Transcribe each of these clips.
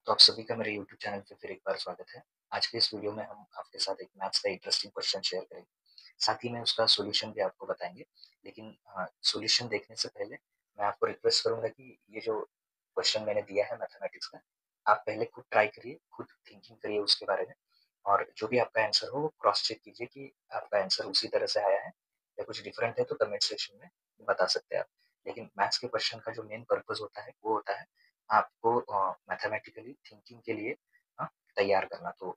तो आप सभी का मेरे यूट्यूब चैनल पे फिर एक बार स्वागत है। आज के इस वीडियो में हम आपके साथ एक मैथ्स का इंटरेस्टिंग क्वेश्चन शेयर करेंगे। साथ ही में उसका सॉल्यूशन भी आपको बताएँगे। लेकिन सॉल्यूशन देखने से पहले मैं आपको रिक्वेस्ट करूँगा कि ये जो क्वेश्चन मैंने दिया है मैथमेटिक्स का, आप पहले खुद ट्राई करिए, खुद थिंकिंग करिए उसके बारे में और जो भी आपका आंसर हो वो क्रॉस चेक कीजिए कि आपका आंसर उसी तरह से आया है या कुछ डिफरेंट है तो कमेंट सेक्शन में बता सकते हैं आप। लेकिन मैथ्स के क्वेश्चन का जो मेन पर्पज़ होता है वो होता है आपको मैथमेटिकली थिंकिंग के लिए तैयार करना। तो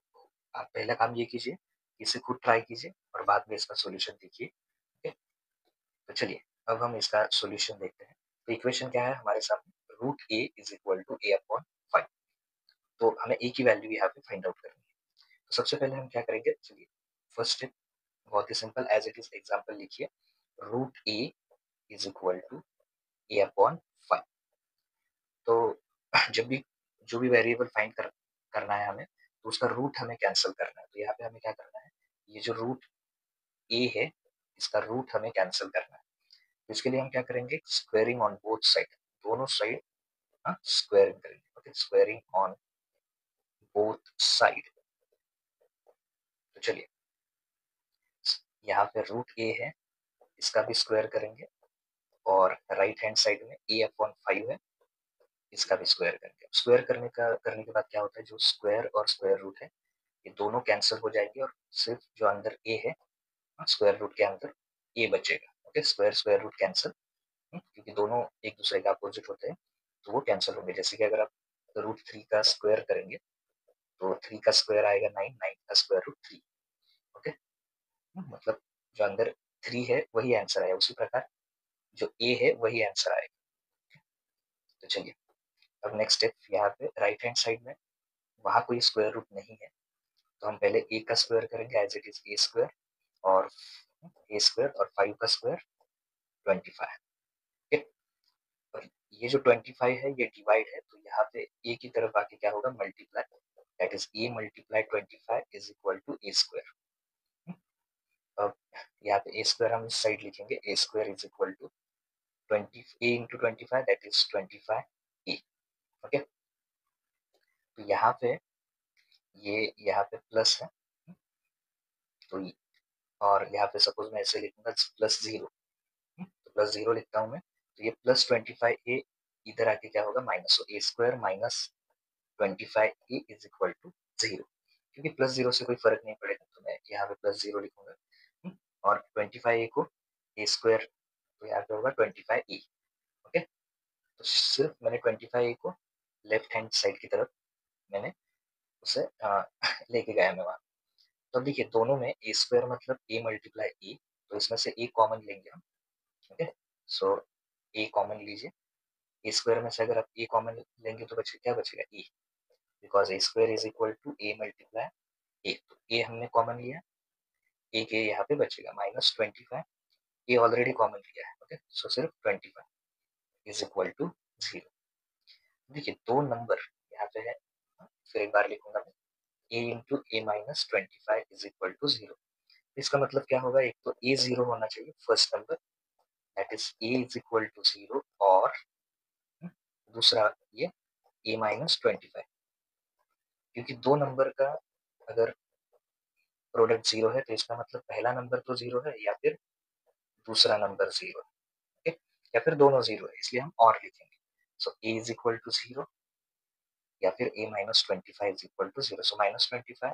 आप पहला काम ये कीजिए, इसे खुद ट्राई कीजिए और बाद में इसका सॉल्यूशन देखिए। ओके, तो चलिए अब हम इसका सॉल्यूशन देखते हैं। तो इक्वेशन क्या है हमारे सामने, root A is equal to A upon 5। तो हमें ए की वैल्यू यहाँ पे फाइंड आउट करनी है। तो सबसे पहले हम क्या करेंगे, चलिए फर्स्ट स्टेप बहुत ही simple, as it is example लिखिए। Root A is equal to A upon 5। तो जब भी जो भी वेरिएबल फाइंड करना है हमें, तो उसका रूट हमें कैंसिल करना है। तो यहाँ पे हमें क्या करना है, ये जो रूट ए है इसका रूट हमें कैंसिल करना है। तो इसके लिए हम क्या करेंगे, स्क्वेयरिंग ऑन बोथ साइड, दोनों साइड स्क्वेयरिंग करेंगे। Okay, squaring on both side. तो चलिए यहाँ पे रूट ए है, इसका भी स्क्वायर करेंगे और राइट हैंड साइड में ए अपॉन 5 है, इसका भी स्क्वायर करेंगे। स्क्वायर करने के बाद क्या होता है, जो स्क्वायर और स्क्वायर रूट है ये दोनों कैंसिल हो जाएंगे और सिर्फ जो अंदर ए है स्क्वायर रूट के अंदर ए बचेगा। Okay, square square root cancel, क्योंकि दोनों एक दूसरे के अपोजिट होते हैं तो वो कैंसिल होंगे। जैसे कि अगर आप रूट 3 का स्क्वायर करेंगे तो 3 का स्क्वायर आएगा 9, 9 का स्क्वायर रूट 3। ओके, मतलब जो अंदर 3 है वही आंसर आया, उसी प्रकार जो ए है वही आंसर आएगा। तो चलिए अब नेक्स्ट स्टेप, यहाँ पे राइट हैंड साइड में वहां कोई स्क्वायर रूट नहीं है तो हम पहले ए का स्क्वायर करेंगे, as it is A square और ए स्क्वायर और 5 का स्क्वायर 25। ठीक, और ये जो 25 है ये डिवाइड है तो यहाँ पे ए की तरफ आके क्या होगा, multiply, that is A multiply 25 is equal to A square. अब यहाँ पे ए स्क्वायर हम इस साइड लिखेंगे, A square is equal to 20 A into 25 that is 25 A. Okay, तो यहाँ पे ये यहाँ पे प्लस है, तो और यहाँ पे सपोज मैं ऐसे लिखूंगा प्लस 0, तो प्लस 0 लिखता हूँ मैं, तो ये प्लस 25 ए इधर आके क्या होगा, माइनस, तो A square minus 25 A is equal to 0। क्योंकि प्लस 0 से कोई फर्क नहीं पड़ेगा तो मैं यहाँ पे प्लस 0 लिखूंगा। और 25 ए को ए स्क्वायर, तो यहाँ पे होगा 25 ए। ओके, तो सिर्फ मैंने 25 ए को लेफ्ट हैंड साइड की तरफ मैंने उसे लेके गया मैं वहाँ। तो देखिए दोनों में ए स्क्वायर मतलब ए मल्टीप्लाई ए, तो इसमें से ए कॉमन लेंगे हम। ओके, सो ए कॉमन लीजिए, ए स्क्वायर में से अगर आप ए कॉमन लेंगे तो क्या बचेगा, A, because A square is equal to A multiply A. तो ए हमने कॉमन लिया, ए के यहाँ पे बचेगा माइनस 25, ए ऑलरेडी कॉमन लिया है। ओके, सो सिर्फ 25 इज इक्वल टू 0। देखिए दो नंबर यहाँ पे है, फिर एक बार लिखूंगा मैं, A into A minus 25 is equal to 0। इसका मतलब क्या होगा, एक तो ए 0 होना चाहिए first number, that is A is equal to 0, और दूसरा ये ए माइनस 25, क्योंकि दो नंबर का अगर प्रोडक्ट 0 है तो इसका मतलब पहला नंबर तो 0 है या फिर दूसरा नंबर 0 है, या फिर दोनों 0 है, इसलिए हम और लिखेंगे। So A is equal to 0 या फिर A minus 25 is equal to 0। So minus 25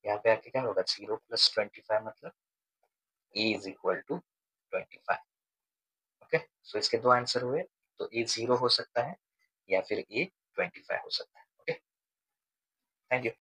यहाँ पे आके क्या होगा, 0 प्लस 25 मतलब ए इज इक्वल टू 25। ओके, सो इसके दो आंसर हुए, तो ए 0 हो सकता है या फिर ए 25 हो सकता है। Okay, thank you.